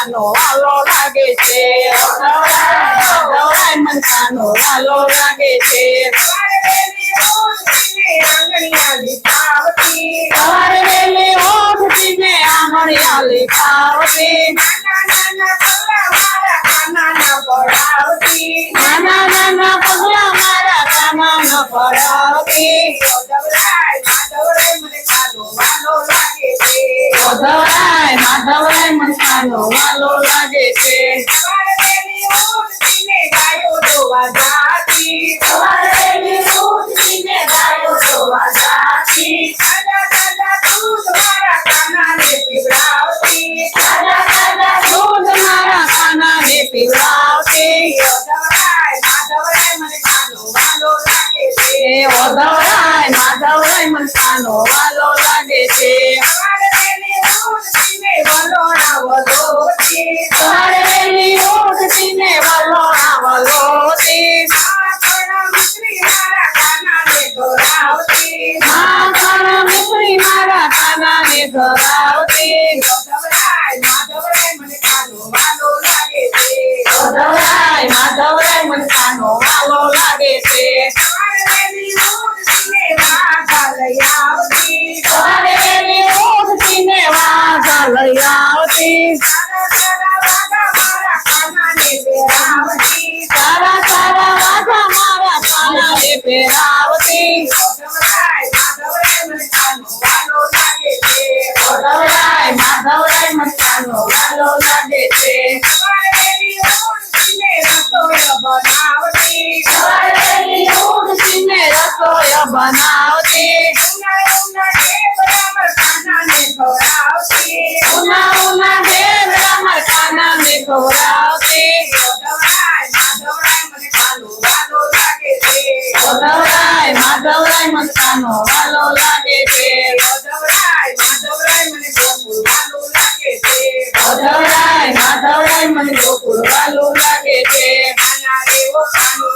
કાનો વાલો લાગે છે માધવરાય મન કાનો વાલો લાગે છે સવારે વેલી ઉઠીને આંગણિયા ખાવતી નાના નાના પગલા મારા કાના ન પડાવતી માધવરાય મન કાનો વાલો લાગે છે સવારે વેલી ઉઠીને ગાયો ધોવા જાતી દાદા દાદા દૂધ મારા કાનાને પીવડાવતી માધવરાય મને કાનો વાલો લાગે છે માધવરાય મન કાનો વાલો લાગે છે સવારે વેલી ઉઠીને વલોણા વલોતી મિશ્રી મારા કાનાને ધોરાવતી માધવરાય મને કાનો વાલો લાગે છે માધવરાય મન કાનો વાલો લાગે છે સવારે વેલી ઉઠીને વાઘા લઈ આવતી સારા વાઘા મારા કાનાને પહેરાવતી માધવરાય મને કાનો વાલો લાગે છે માધવરાય મન કાનો વાલો લાગે છે સવારે વેલી ઉઠીને રસોઈ બનાવતી ઉના ઢેબરા મારા કાનાને ખવડાવતી માધવરાય મને કાનો વાલો લાગે છે માધવરાય મન કાનો વાલો લાગે છે માધવરાય મને ગોકુળ વાલો લાગે છે માધવરાય મને ગોકુળ વાલો લાગે છે કાના દેવો કાનો